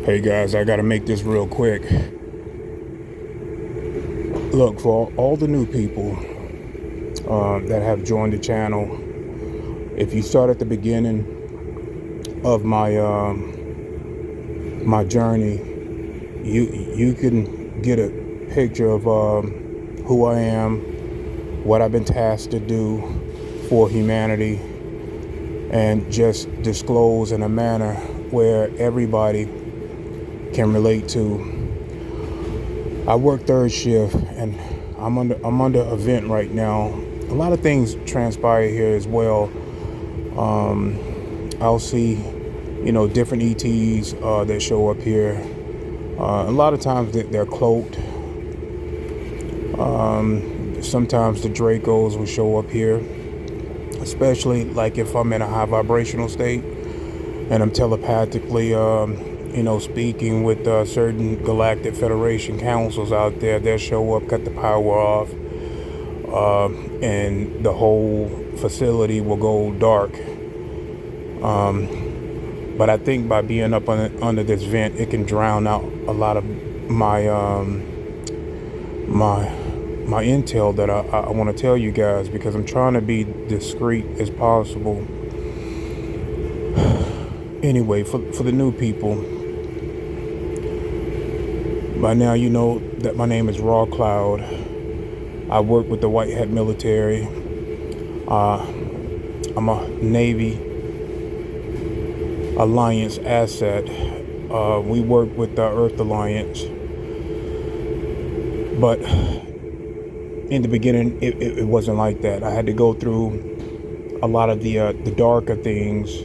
Hey guys, I gotta make this real quick. Look, for all the new people that have joined the channel, if you start at the beginning of my journey, you can get a picture of who I am, what I've been tasked to do for humanity, and just disclose in a manner where everybody can relate to. I work third shift, and I'm under event right now. A lot of things transpire here as well. I'll see, different ETs that show up here. A lot of times they're cloaked. Sometimes the Dracos will show up here, especially like if I'm in a high vibrational state and I'm telepathically, speaking with certain Galactic Federation councils out there. They'll show up, cut the power off, and the whole facility will go dark. But I think by being up under this vent, it can drown out a lot of my my intel that I want to tell you guys, because I'm trying to be discreet as possible. Anyway, for the new people, by now you know that my name is Raw Cloud. I work with the White Hat military. I'm a Navy Alliance asset. We work with the Earth Alliance. But in the beginning, it wasn't like that. I had to go through a lot of the darker things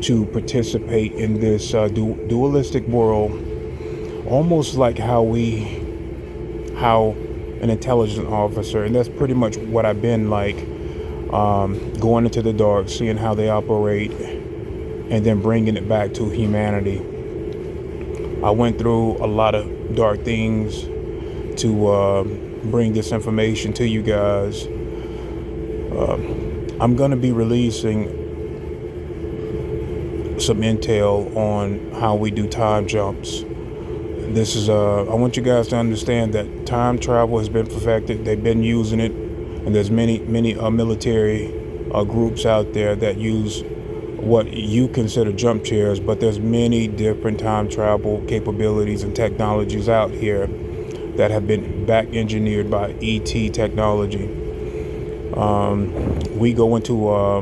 to participate in this dualistic world, almost like how an intelligence officer, and that's pretty much what I've been like, going into the dark, seeing how they operate, and then bringing it back to humanity. I went through a lot of dark things to bring this information to you guys. I'm going to be releasing some intel on how we do time jumps. This is I want you guys to understand that time travel has been perfected. They've been using it, and there's many military groups out there that use what you consider jump chairs, but there's many different time travel capabilities and technologies out here that have been back engineered by ET technology. We go into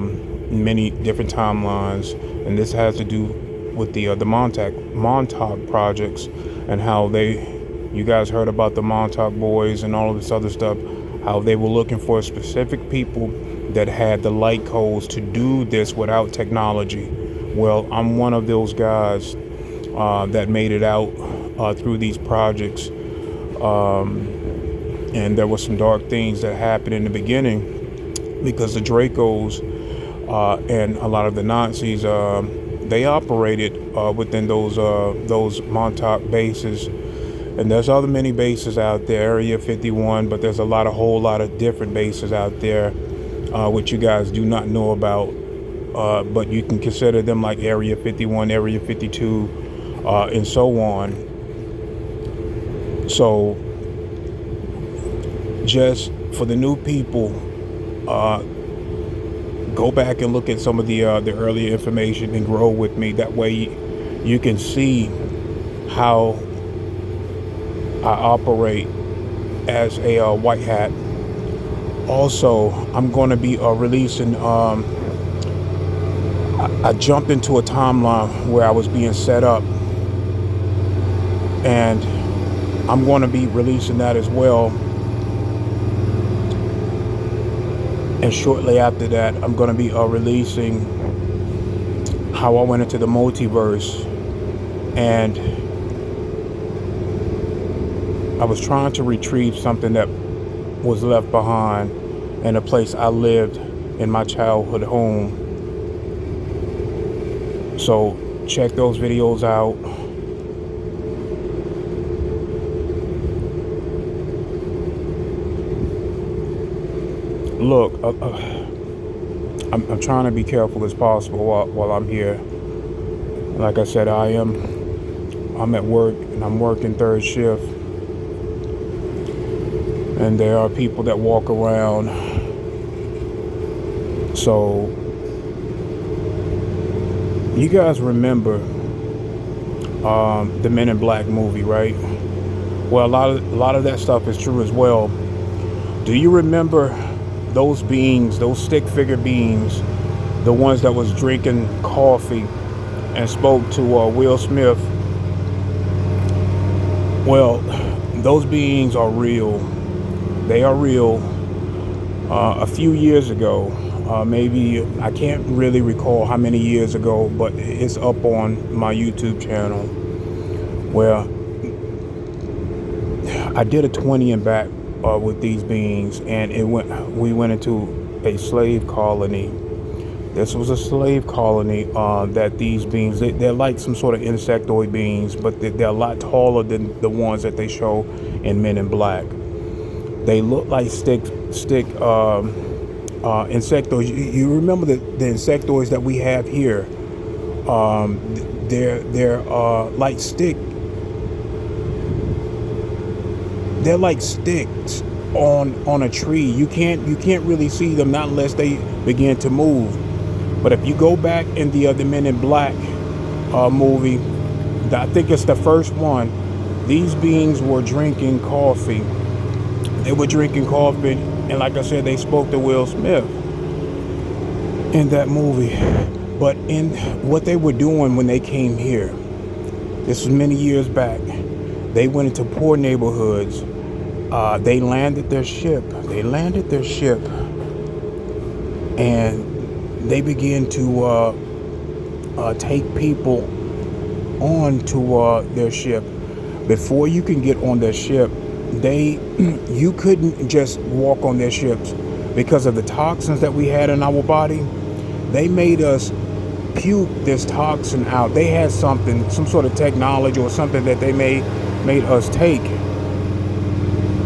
many different timelines, and this has to do with the Montauk projects, and how you guys heard about the Montauk boys and all of this other stuff, how they were looking for specific people that had the light codes to do this without technology. Well, I'm one of those guys that made it out through these projects. And there were some dark things that happened in the beginning, because the Dracos and a lot of the Nazis, they operated within those Montauk bases. And there's other many bases out there, Area 51, but there's a whole lot of different bases out there, which you guys do not know about. But you can consider them like Area 51, Area 52, and so on. So just for the new people, go back and look at some of the earlier information and grow with me. That way you can see how I operate as a white hat. Also, I'm going to be releasing, I jumped into a timeline where I was being set up, and I'm going to be releasing that as well. And shortly after that, I'm going to be releasing how I went into the multiverse, and I was trying to retrieve something that was left behind in a place I lived in my childhood home. So check those videos out. Look, I'm trying to be careful as possible while I'm here. Like I said, I'm at work and I'm working third shift, and there are people that walk around. So you guys remember the Men in Black movie, right? Well, a lot of that stuff is true as well. Do you remember those beings, those stick figure beings, the ones that was drinking coffee and spoke to Will Smith? Well, those beings are real. They are real. A few years ago, maybe I can't really recall how many years ago, but it's up on my YouTube channel where I did a 20 and back with these beings, and we went into a slave colony. This was a slave colony that these beings, they're like some sort of insectoid beings, but they're a lot taller than the ones that they show in Men in Black. They look like stick insectoids. You remember the insectoids that we have here? They're like stick. They're like sticks on a tree. You can't really see them not unless they begin to move. But if you go back in the Men in Black movie, I think it's the first one. These beings were drinking coffee. They were drinking coffee, and like I said, they spoke to Will Smith in that movie. But in what they were doing when they came here, this was many years back. They went into poor neighborhoods. They landed their ship. And they began to take people onto their ship. Before you can get on their ship, you couldn't just walk on their ships because of the toxins that we had in our body. They made us puke this toxin out. They had some sort of technology or something that they made us take,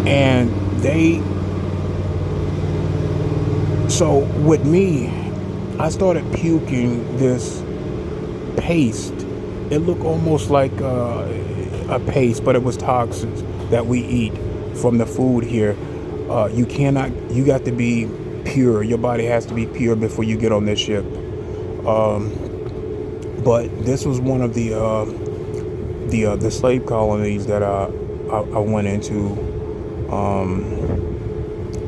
and so with me, I started puking this paste. It looked almost like a paste, but it was toxins that we eat from the food here. You got to be pure. Your body has to be pure before you get on this ship. But this was one of the slave colonies that I went into,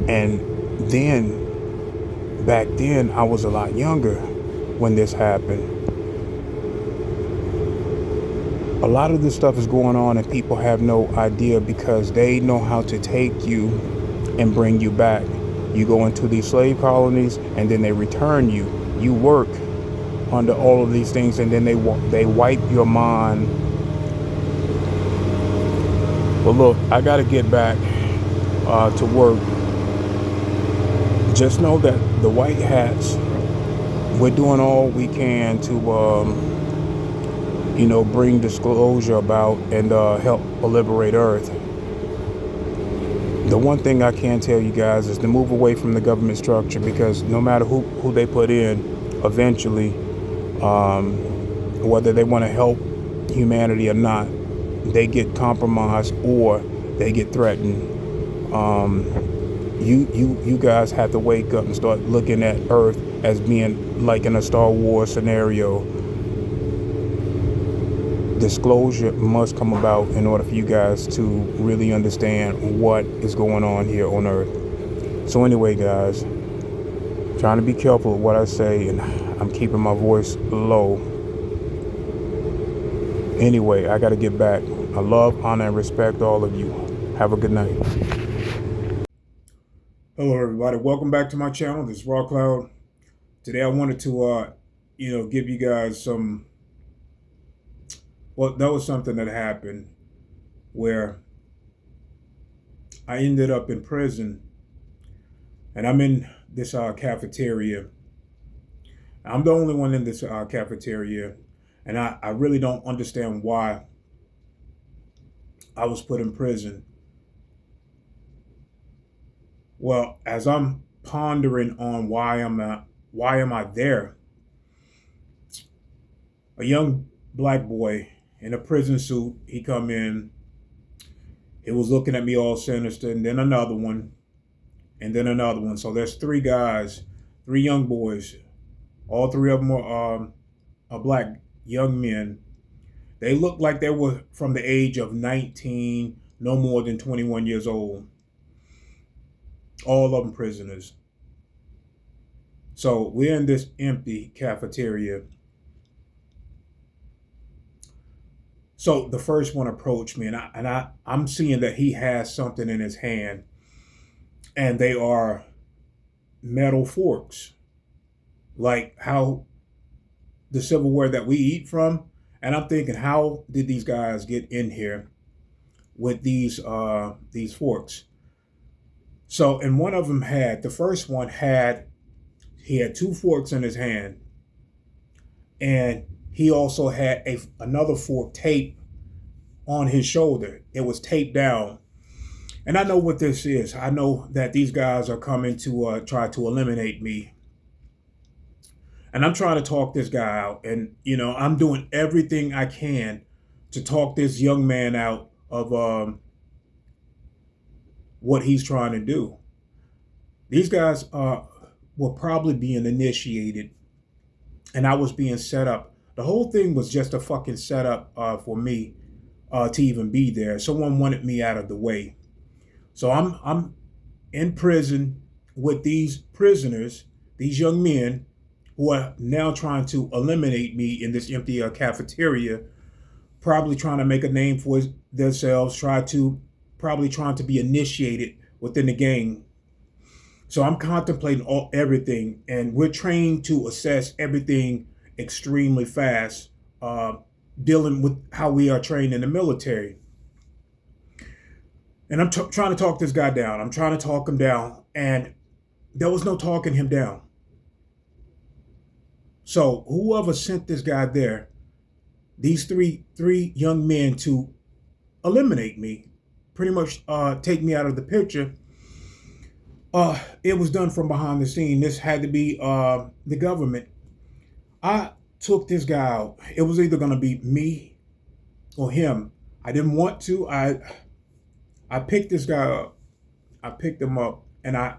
and then back then I was a lot younger when this happened. A lot of this stuff is going on and people have no idea because they know how to take you and bring you back. You go into these slave colonies and then they return you. You work under all of these things, and then they wipe your mind. But look, I got to get back to work. Just know that the white hats, we're doing all we can to bring disclosure about and help liberate Earth. The one thing I can tell you guys is to move away from the government structure, because no matter who they put in, eventually, whether they want to help humanity or not, they get compromised or they get threatened. You guys have to wake up and start looking at Earth as being like in a Star Wars scenario. Disclosure must come about in order for you guys to really understand what is going on here on Earth. So anyway, guys, trying to be careful of what I say, and I'm keeping my voice low. Anyway, I got to get back. I love, honor, and respect all of you. Have a good night. Hello, everybody. Welcome back to my channel. This is Raw Cloud. Today, I wanted to, give you guys some. Well, that was something that happened where I ended up in prison, and I'm in this cafeteria. I'm the only one in this cafeteria, and I really don't understand why I was put in prison. Well, as I'm pondering on why why am I there? A young black boy in a prison suit, he come in, he was looking at me all sinister, and then another one, and then another one. So there's three guys, three young boys. All three of them are black young men. They looked like they were from the age of 19, no more than 21 years old. All of them prisoners. So we're in this empty cafeteria. So the first one approached me, and I'm seeing that he has something in his hand, and they are metal forks, like how the silverware that we eat from. And I'm thinking, how did these guys get in here with these forks? So, and one of them had, the first one had, he had two forks in his hand, and he also had another fork taped on his shoulder. It was taped down. And I know what this is. I know that these guys are coming to try to eliminate me. And I'm trying to talk this guy out. And, I'm doing everything I can to talk this young man out of what he's trying to do. These guys were probably being initiated, and I was being set up. The whole thing was just a fucking setup for me to even be there. Someone wanted me out of the way. So I'm in prison with these prisoners, these young men who are now trying to eliminate me in this empty cafeteria, probably trying to make a name for themselves, probably trying to be initiated within the gang. So I'm contemplating everything, and we're trained to assess everything extremely fast, dealing with how we are trained in the military. And I'm trying to talk this guy down. I'm trying to talk him down, and there was no talking him down. So whoever sent this guy there, these three young men to eliminate me, pretty much take me out of the picture, it was done from behind the scene. This had to be the government. I took this guy out. It was either going to be me or him. I didn't want to. I picked this guy up. I picked him up, and I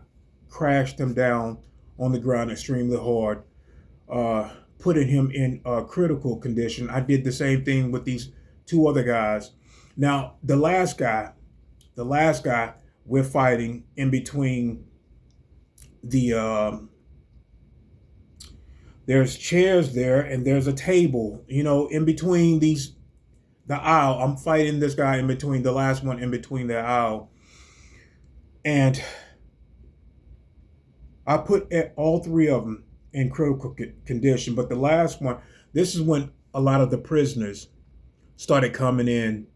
crashed him down on the ground extremely hard, putting him in a critical condition. I did the same thing with these two other guys. Now, the last guy, we're fighting in between there's chairs there, and there's a table, in between the aisle. I'm fighting this guy in between, the last one in between the aisle. And I put all three of them in critical condition. But the last one, this is when a lot of the prisoners started coming in,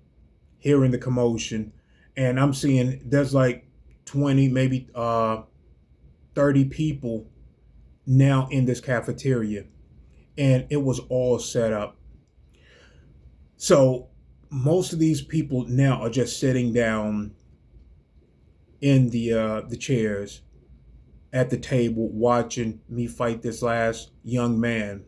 hearing the commotion. And I'm seeing there's like 20, maybe 30 people now in this cafeteria. And it was all set up. So most of these people now are just sitting down in the chairs at the table, watching me fight this last young man.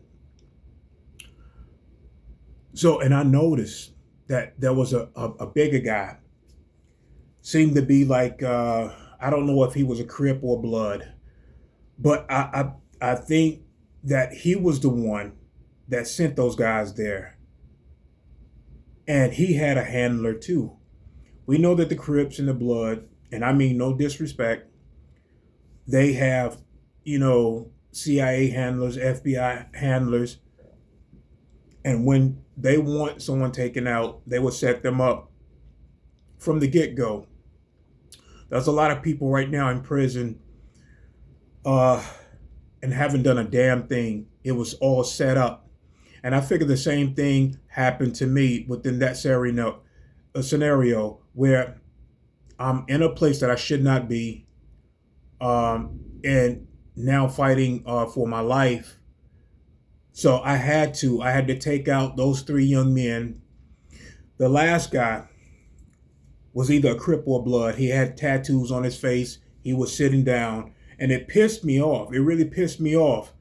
So, and I noticed that there was a bigger guy, seemed to be like, I don't know if he was a Crip or Blood, but I think that he was the one that sent those guys there. And he had a handler too. We know that the Crips and the Blood, and I mean no disrespect, they have, CIA handlers, FBI handlers. And when they want someone taken out, they will set them up from the get-go. There's a lot of people right now in prison and haven't done a damn thing. It was all set up. And I figure the same thing happened to me within that scenario where I'm in a place that I should not be, and now fighting for my life. So I had to take out those three young men. The last guy was either a Crip or Blood. He had tattoos on his face. He was sitting down, and it pissed me off. It really pissed me off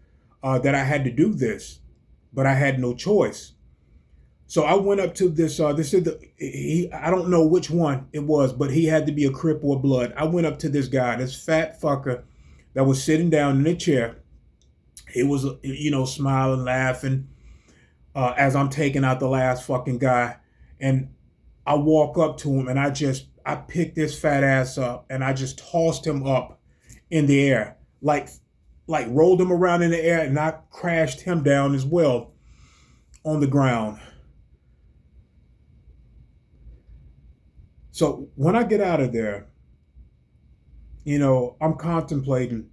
that I had to do this, but I had no choice. So I went up to this. This is I don't know which one it was, but he had to be a Crip or Blood. I went up to this guy, this fat fucker, that was sitting down in a chair. He was, smiling, laughing, as I'm taking out the last fucking guy, and I walk up to him and I picked this fat ass up and I just tossed him up in the air, like rolled him around in the air, and I crashed him down as well on the ground. So when I get out of there, I'm contemplating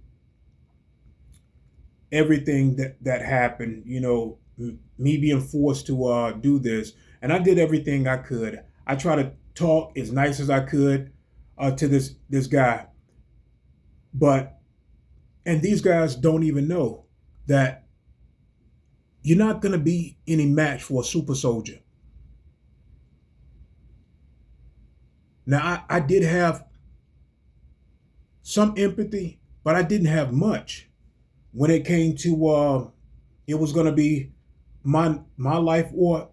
everything that happened. Me being forced to do this, and I did everything I could. I tried to talk as nice as I could to this guy, but and these guys don't even know that you're not gonna be any match for a super soldier. Now I did have some empathy, but I didn't have much when it came to it was gonna be my life or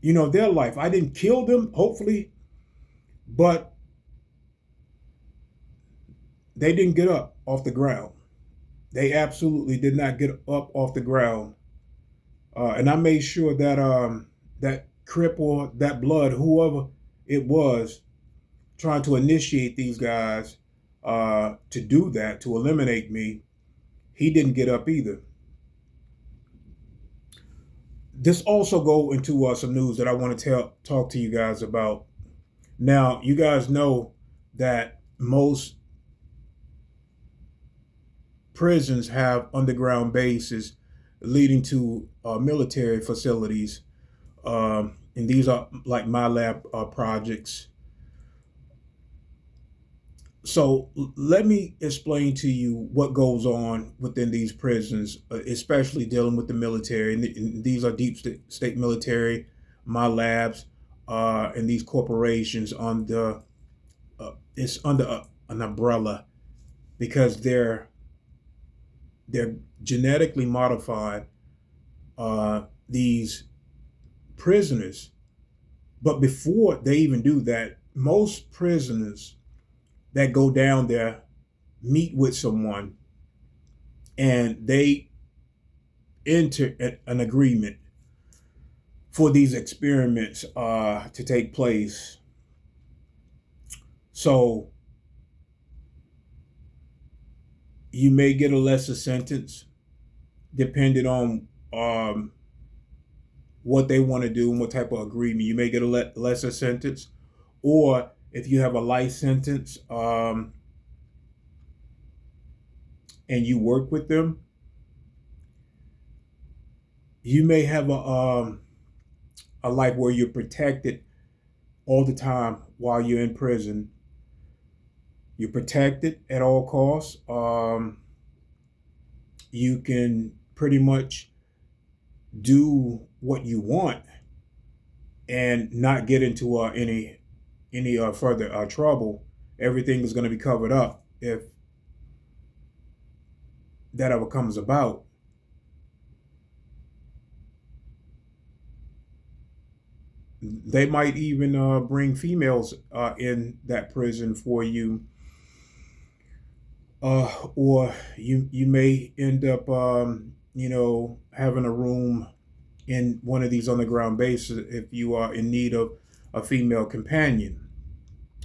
their life. I didn't kill them, hopefully, but they didn't get up off the ground. They absolutely did not get up off the ground, and I made sure that that Crip or that Blood, whoever it was, trying to initiate these guys to do that, to eliminate me, he didn't get up either. This also go into some news that I want to talk to you guys about. Now, you guys know that most prisons have underground bases leading to military facilities, and these are like my lab projects. So let me explain to you what goes on within these prisons, especially dealing with the military. And these are deep state military, my labs, and these corporations under it's under an umbrella because they're genetically modifying these prisoners. But before they even do that, most prisoners that go down there meet with someone and they enter an agreement for these experiments to take place. So you may get a lesser sentence depending on what they want to do and what type of agreement. You may get a lesser sentence, or if you have a life sentence and you work with them, you may have a life where you're protected all the time while you're in prison. You're protected at all costs. You can pretty much do what you want and not get into any further trouble. Everything is going to be covered up if that ever comes about. They might even bring females in that prison for you, or you may end up having a room in one of these underground bases if you are in need of a female companion.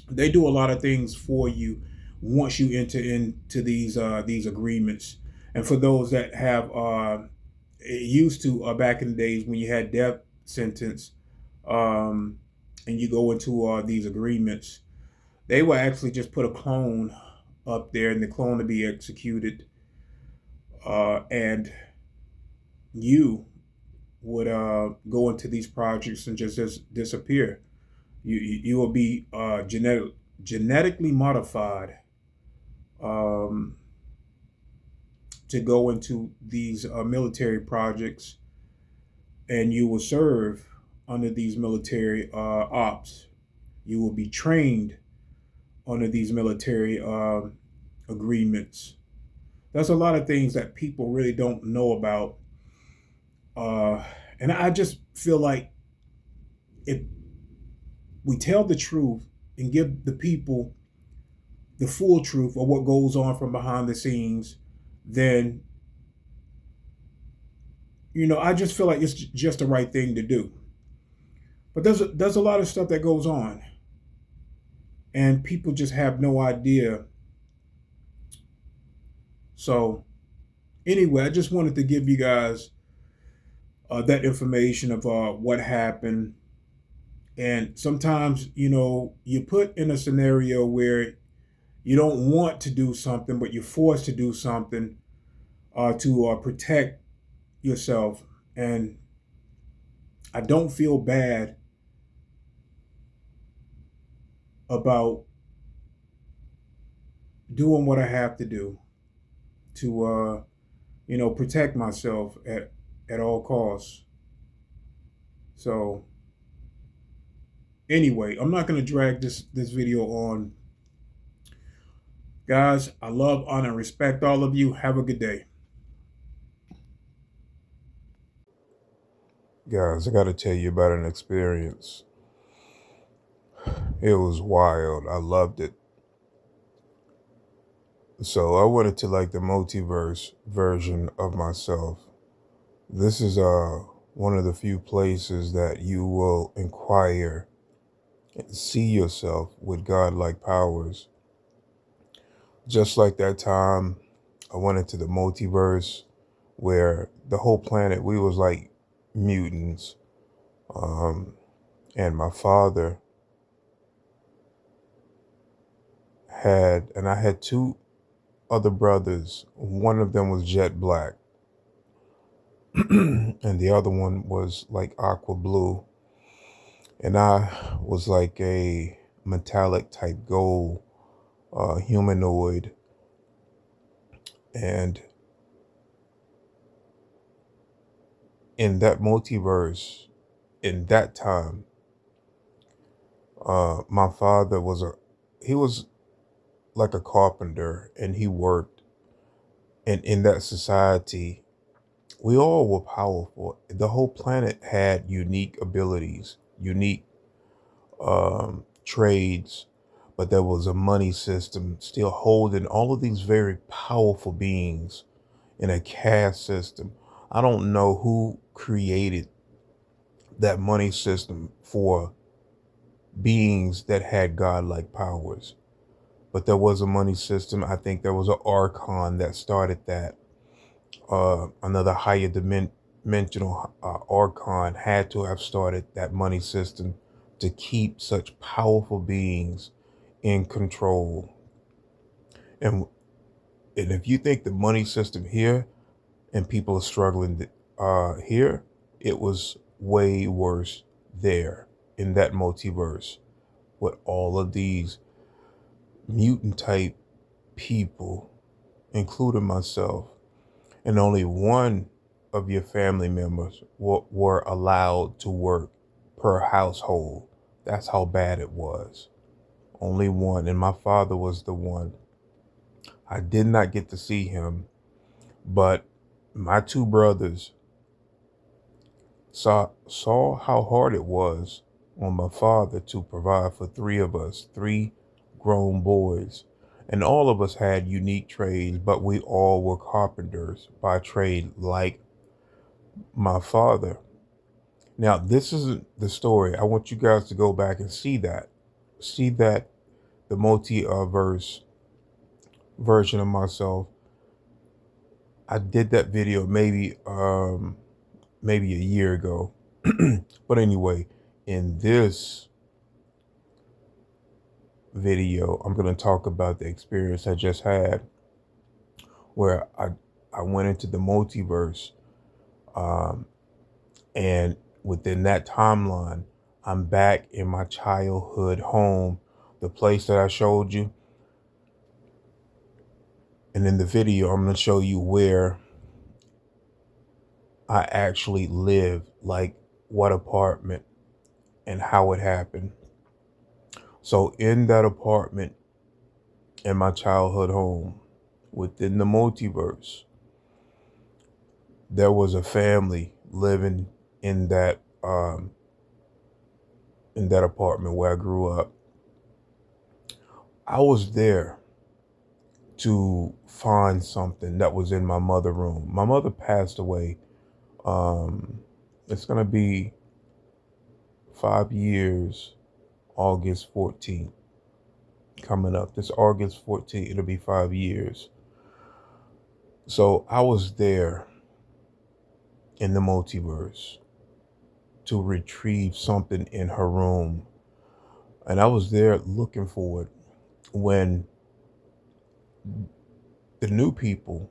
They do a lot of things for you once you enter into these agreements. And for those that have used to back in the days when you had death sentence, and you go into these agreements, they will actually just put a clone up there, and the clone to be executed, and you would go into these projects and just disappear. You will be genetically modified to go into these military projects, and you will serve under these military ops. You will be trained under these military agreements. There's a lot of things that people really don't know about. Uh, and I just feel like if we tell the truth and give the people the full truth of what goes on from behind the scenes, then, I just feel like it's just the right thing to do. But there's a lot of stuff that goes on, and people just have no idea. So anyway, I just wanted to give you guys that information of what happened. And sometimes, you put in a scenario where you don't want to do something, but you're forced to do something to protect yourself. And I don't feel bad about doing what I have to do to, protect myself at all costs. So anyway, I'm not going to drag this video on. Guys, I love, honor, and respect all of you. Have a good day. Guys, I got to tell you about an experience. It was wild. I loved it. So I went into like the multiverse version of myself. This is one of the few places that you will inquire and see yourself with godlike powers. Just like that time I went into the multiverse where the whole planet, we was like mutants. Um, and my father and I had two other brothers. One of them was jet black, and the other one was like aqua blue. And I was like a metallic type gold humanoid. And in that multiverse, in that time, my father he was like a carpenter and he worked. And in that society, we all were powerful. The whole planet had unique abilities, unique trades, but there was a money system still holding all of these very powerful beings in a caste system. I don't know who created that money system for beings that had godlike powers, but there was a money system. I think there was an archon that started that. Another higher dimensional archon had to have started that money system to keep such powerful beings in control. And and if you think the money system here and people are struggling here, it was way worse there in that multiverse with all of these mutant type people, including myself, and only one of your family members were allowed to work per household. That's how bad it was. Only one, and my father was the one. I did not get to see him, but my two brothers saw how hard it was on my father to provide for three of us, three grown boys. And all of us had unique trades, but we all were carpenters by trade, like my father. Now, this isn't the story. I want you guys to go back and see that. See that the multiverse version of myself. I did that video maybe a year ago. But anyway, in this video, I'm going to talk about the experience I just had where I went into the multiverse, um, and within that timeline, I'm back in my childhood home, the place that I showed you. And in the video, I'm going to show you where I actually live, like what apartment and how it happened. So in that apartment in my childhood home, within the multiverse, there was a family living in that apartment where I grew up. I was there to find something that was in my mother room. My mother passed away. Um, it's gonna be 5 years, August 14th, coming up. This August 14th, it'll be 5 years. So I was there in the multiverse to retrieve something in her room. And I was there looking for it when the new people,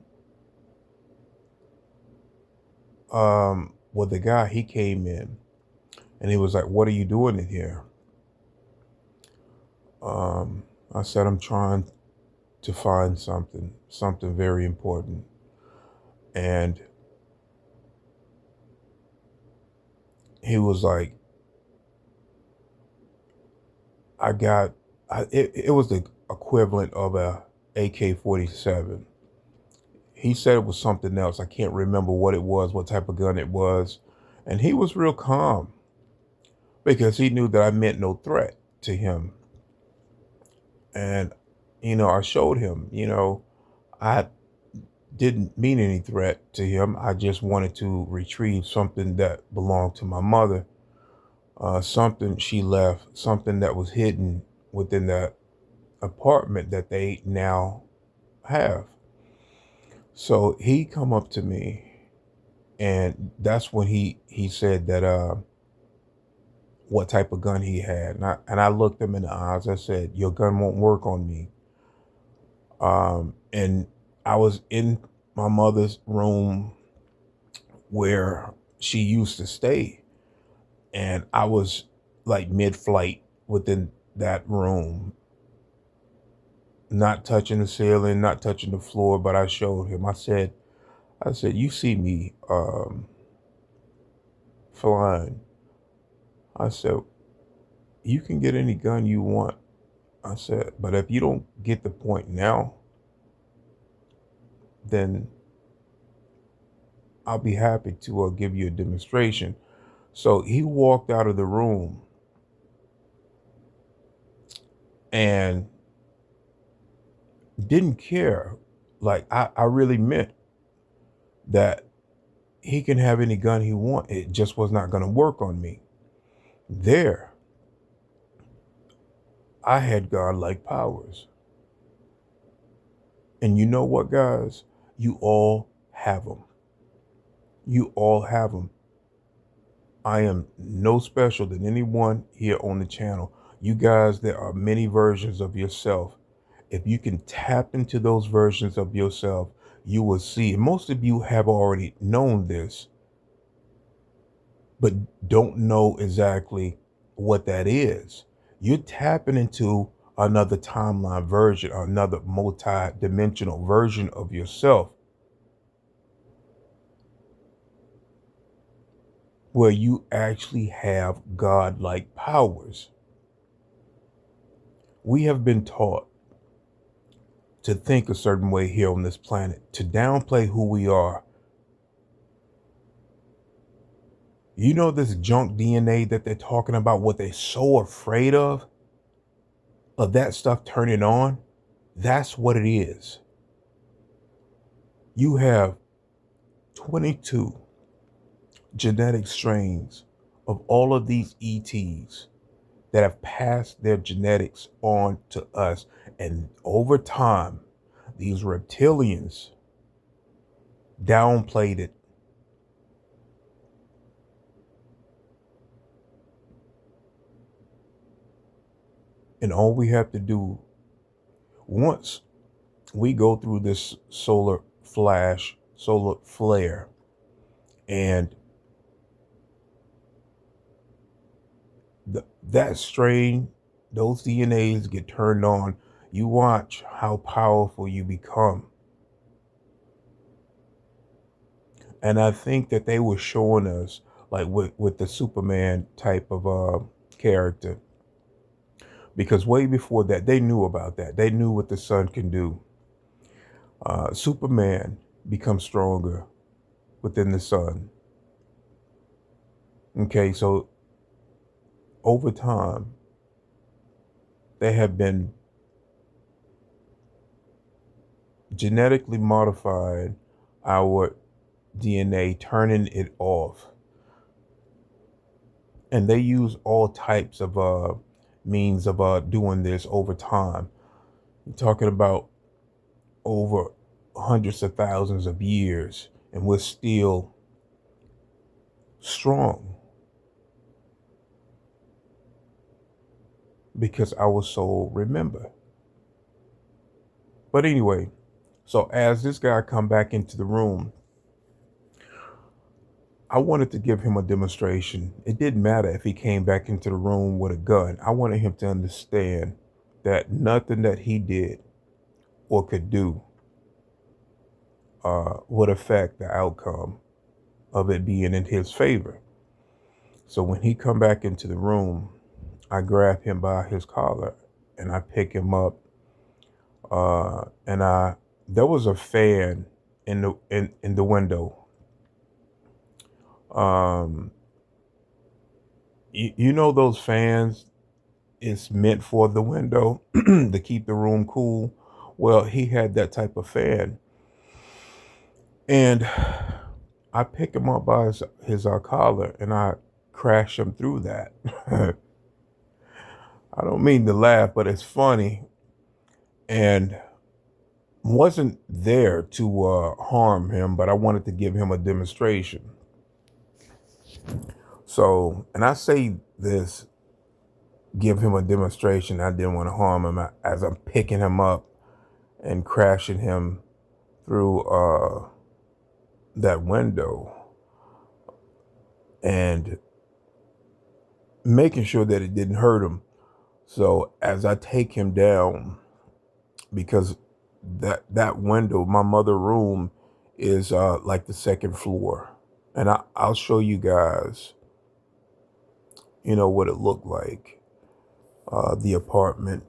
well, the guy, he came in and he was like, "What are you doing in here?" I said, "I'm trying to find something very important." And he was like, I got, it was the equivalent of a AK-47. He said it was something else. I can't remember what it was, what type of gun it was. And he was real calm because he knew that I meant no threat to him. And, I showed him, I didn't mean any threat to him. I just wanted to retrieve something that belonged to my mother, something she left, something that was hidden within that apartment that they now have. So he come up to me, and that's when he said that what type of gun he had, and I looked him in the eyes. I said, "Your gun won't work on me." And I was in my mother's room where she used to stay, and I was like mid-flight within that room, not touching the ceiling, not touching the floor. But I showed him. I said, "You see me flying?" I said, "You can get any gun you want." I said, "But if you don't get the point now, then I'll be happy to give you a demonstration." So he walked out of the room, and didn't care. Like, I really meant that he can have any gun he want. It just was not going to work on me. There, I had godlike powers. And you know what, guys? You all have them. You all have them. I am no special than anyone here on the channel. You guys, there are many versions of yourself. If you can tap into those versions of yourself, you will see. Most of you have already known this, but don't know exactly what that is. You're tapping into another timeline version, another multi-dimensional version of yourself, where you actually have godlike powers. We have been taught to think a certain way here on this planet, to downplay who we are. You know, this junk DNA that they're talking about, what they're so afraid of that stuff turning on? That's what it is. You have 22 genetic strains of all of these ETs that have passed their genetics on to us. And over time, these reptilians downplayed it. And all we have to do, once we go through this solar flare, and that strain, those DNAs get turned on, you watch how powerful you become. And I think that they were showing us, like with the Superman type of character, because way before that, they knew about that. They knew what the sun can do. Superman becomes stronger within the sun. Okay, so over time, they have been genetically modifying our DNA, turning it off. And they use all types of means of doing this over time. You're talking about over hundreds of thousands of years, and we're still strong because our soul remember. But anyway, so as this guy come back into the room, I wanted to give him a demonstration. It didn't matter if he came back into the room with a gun. I wanted him to understand that nothing that he did or could do would affect the outcome of it being in his favor. So when he come back into the room, I grab him by his collar and I pick him up. And there was a fan in the window. Um, you know those fans is meant for the window to keep the room cool. Well, he had that type of fan, and I pick him up by his collar and I crash him through that. I don't mean to laugh, but it's funny, and wasn't there to harm him, but I wanted to give him a demonstration. So, and I say this, give him a demonstration. I didn't want to harm him as I'm picking him up and crashing him through that window and making sure that it didn't hurt him. So as I take him down, because that window, my mother room, is like the second floor, and I'll show you guys, what it looked like. The apartment,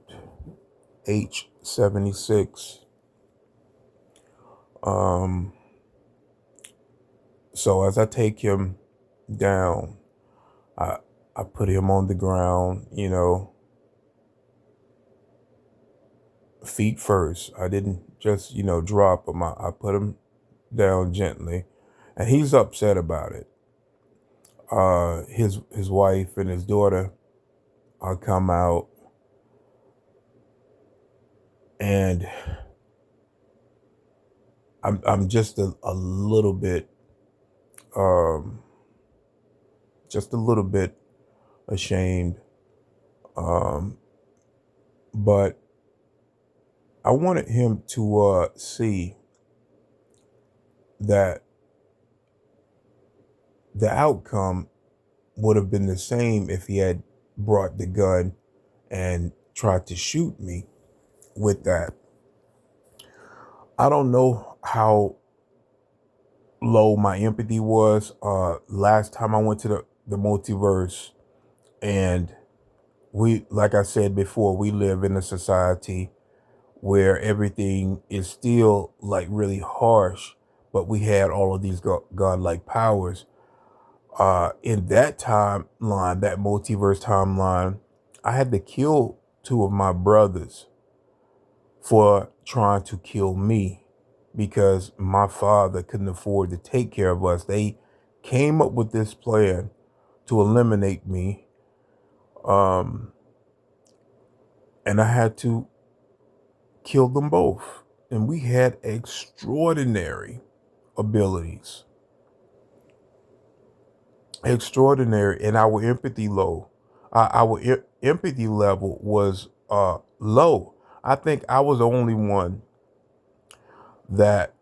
H76. So as I take him down, I I put him on the ground, feet first. I didn't just, drop him. I put him down gently, and he's upset about it. His wife and his daughter come out, and I'm just a little bit, um, just a little bit ashamed, um, but I wanted him to see that the outcome would have been the same if he had brought the gun and tried to shoot me with that. I don't know how low my empathy was. Last time I went to the multiverse, and like I said before, we live in a society where everything is still like really harsh, but we had all of these godlike powers. In that timeline, that multiverse timeline, I had to kill two of my brothers for trying to kill me because my father couldn't afford to take care of us. They came up with this plan to eliminate me, um, and I had to kill them both. And we had extraordinary abilities, extraordinary, and our empathy low. Our empathy level was low. I think I was the only one that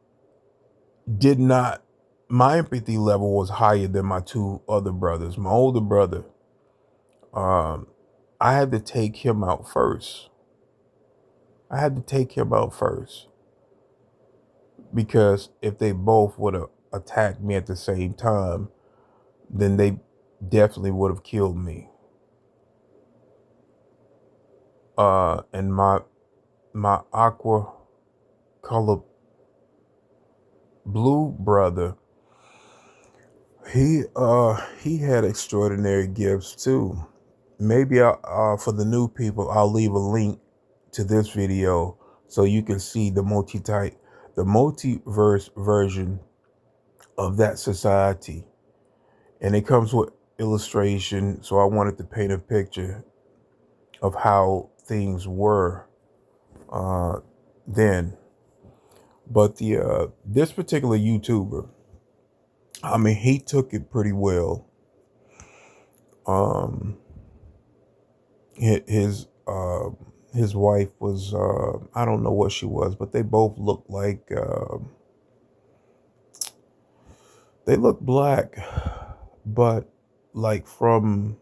did not. My empathy level was higher than my two other brothers. My older brother, um, I had to take him out first. I had to take him out first because if they both would have attacked me at the same time, then they definitely would have killed me. And my aqua color Blue brother, he had extraordinary gifts too. Maybe for the new people, I'll leave a link to this video so you can see the multiverse version of that society, and it comes with illustration. So I wanted to paint a picture of how things were then. But the this particular YouTuber, I mean, he took it pretty well. Um, his wife was I don't know what she was, but they both looked like they look black, but like from,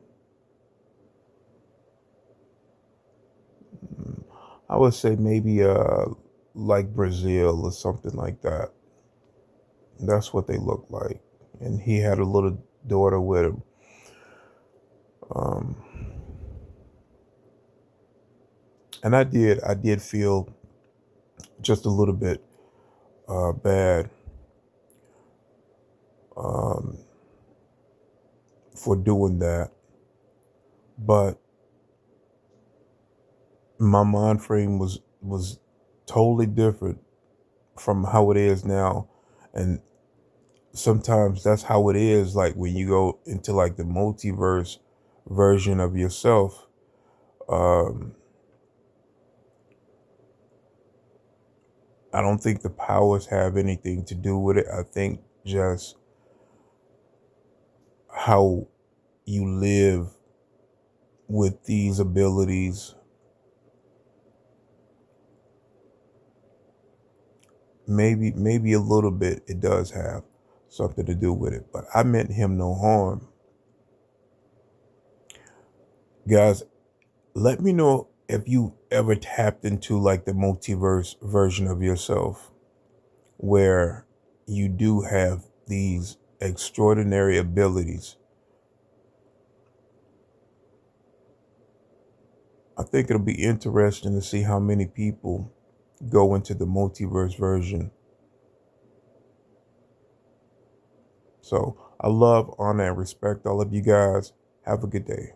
I would say maybe like Brazil or something like that. That's what they look like. And he had a little daughter with him. Um, and I did feel just a little bit bad um, for doing that. But my mind frame was totally different from how it is now. And sometimes that's how it is, like when you go into like the multiverse version of yourself. um I don't think the powers have anything to do with it. I think just how you live with these abilities, maybe a little bit it does have something to do with it, but I meant him no harm. Guys, let me know if you ever tapped into like the multiverse version of yourself, where you do have these extraordinary abilities. I think it'll be interesting to see how many people go into the multiverse version. So I love, honor, and respect all of you guys. Have a good day.